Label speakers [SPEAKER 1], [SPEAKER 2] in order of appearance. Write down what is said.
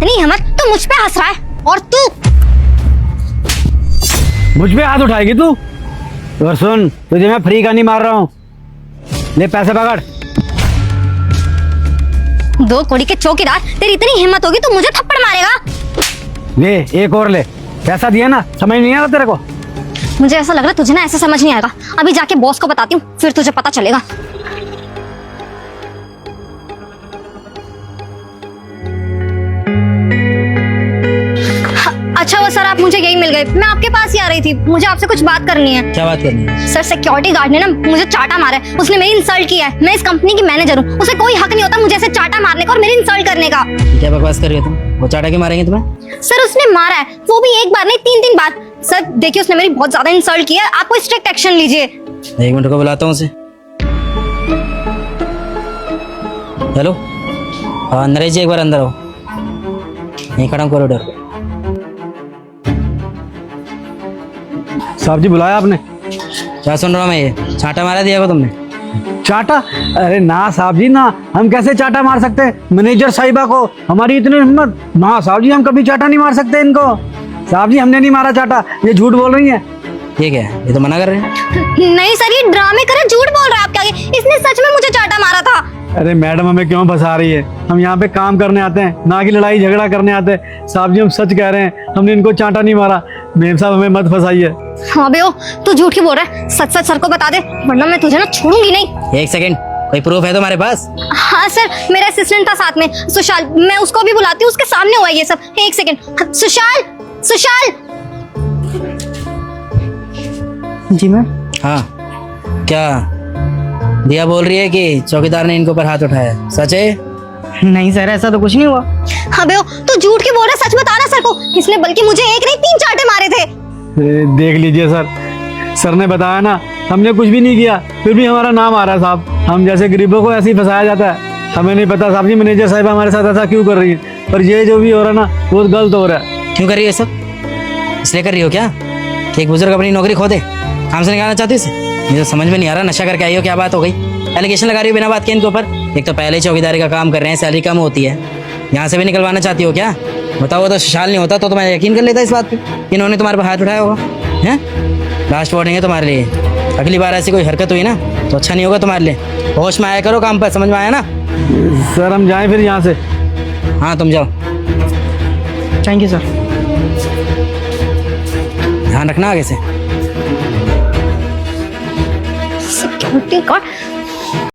[SPEAKER 1] इतनी हिम्मत तो मुझ पे हंस रहा है। और तू
[SPEAKER 2] मुझ पे हाथ उठाएगी तू? और सुन, तुझे मैं फ्री का नहीं मार रहा हूँ। ले पैसे पकड़।
[SPEAKER 1] दो कोड़ी के चौकीदार, तेरी इतनी हिम्मत होगी तो मुझे थप्पड़ मारेगा?
[SPEAKER 2] ले एक और ले। पैसा दिया ना, समझ नहीं आ रहा तेरे को?
[SPEAKER 1] मुझे ऐसा लग रहा है तुझे ना ऐसे समझ नहीं आएगा। अभी जाके बॉस को बताती हूँ, फिर तुझे पता चलेगा। अच्छा हुआ सर आप मुझे यही मिल गए। मैं आपके पास ही आ रही थी, मुझे आपसे कुछ बात करनी है।
[SPEAKER 3] क्या बात करनी है?
[SPEAKER 1] सर सिक्योरिटी गार्ड ने ना मुझे चाटा मारा है। उसने मेरी इंसल्ट किया है। मैं इस कंपनी की मैनेजर हूँ, उसे कोई हक नहीं होता मुझे ऐसे चाटा मारने का और मेरी इंसल्ट करने का।
[SPEAKER 3] क्या बकवास कर रही हो तुम? वो चाटा के मारेंगे तुम्हें?
[SPEAKER 1] सर उसने मारा है, वो भी एक बार नहीं 3-3 बार। सर देखिए उसने मेरी बहुत ज्यादा इंसल्ट की है, आप कोई स्ट्रिक्ट एक्शन लीजिए।
[SPEAKER 3] एक मिनट को बुलाता हूँ उसे। हेलो, हाँ नरेश जी एक बार अंदर आओ। यहीं खड़ा हूँ कॉरिडोर।
[SPEAKER 2] साहब जी बुलाया आपने?
[SPEAKER 3] क्या सुन रहा हूँ मैं? ये चाटा मारा दिया को तुमने?
[SPEAKER 2] चाटा? अरे ना साहब जी ना, हम कैसे चाटा मार सकते हैं मैनेजर साहिबा को? हमारी इतनी हिम्मत ना साहब जी, हम कभी चाटा नहीं मार सकते इनको। साहब जी हमने नहीं मारा चाटा, ये झूठ बोल रही हैं।
[SPEAKER 3] ये क्या है? ये तो मना कर रहे हैं।
[SPEAKER 1] नहीं सर, ये ड्रामे कर झूठ बोल रहा है आपके आगे। इसने सच में मुझे चाटा मारा था।
[SPEAKER 2] अरे मैडम हमें क्यों फंसा रही है? हम यहाँ पे काम करने आते हैं, ना कि लड़ाई झगड़ा करने आते हैं। साहब जी हम सच कह रहे हैं, हमने इनको चाटा नहीं मारा। मेम साहब हमें मत फंसाइए।
[SPEAKER 1] हाँ बे, तू झूठ क्यों बोल रहा है? सच सच सर को बता दे, वरना मैं तुझे ना छोड़ूंगी नहीं।
[SPEAKER 3] एक सेकंड, कोई प्रूफ है तुम्हारे पास?
[SPEAKER 1] हाँ सर, मेरा असिस्टेंट था साथ में, सुशाल। मैं उसको भी बुलाती हूँ, उसके सामने हुआ ये सब। एक सेकंड, सुशाल सुशाल।
[SPEAKER 4] जी मैम।
[SPEAKER 3] हाँ क्या दिया बोल रही है कि चौकीदार ने इनके ऊपर हाथ उठाया? सच है?
[SPEAKER 4] नहीं सर, ऐसा तो कुछ नहीं हुआ।
[SPEAKER 1] हाँ बे, तू झूठ क्यों बोल रहा है? सच बताना सर को। इसने बल्कि मुझे एक नहीं 3 चाटे मारे थे।
[SPEAKER 2] देख लीजिए सर, सर ने बताया ना, हमने कुछ भी नहीं किया, फिर भी हमारा नाम आ रहा है साहब। हम जैसे गरीबों को ऐसे ही फंसाया जाता है। हमें नहीं पता साहब जी मैनेजर साहब हमारे साथ ऐसा क्यों कर रही है, पर ये जो भी हो रहा है ना बहुत गलत हो रहा है।
[SPEAKER 3] क्यों कर रही है सब? इसलिए कर रही हो क्या कि एक बुजुर्ग अपनी नौकरी खो दे? काम से निकालना चाहती है? मुझे तो समझ में नहीं आ रहा, नशा करके आई हो क्या बात हो गई? एलिगेशन लगा रही हो बिना बात के इनके ऊपर। एक तो पहले चौकीदारी का काम कर रहे हैं, सैलरी कम होती है, यहाँ से भी निकलवाना चाहती हो क्या? बताओ, वो तो सुशाल नहीं होता तो मैं यकीन कर लेता इस बात पे कि इन्होंने तुम्हारे पर हाथ उठाया होगा। हैं? लास्ट वार्निंग है तुम्हारे लिए, अगली बार ऐसी कोई हरकत हुई ना तो अच्छा नहीं होगा तुम्हारे लिए। होश में आया करो काम पर, समझ में आया ना?
[SPEAKER 2] सर हम जाएं फिर यहाँ से?
[SPEAKER 3] हाँ तुम जाओ।
[SPEAKER 4] Thank you sir.
[SPEAKER 3] ध्यान रखना आगे से।
[SPEAKER 1] Security guard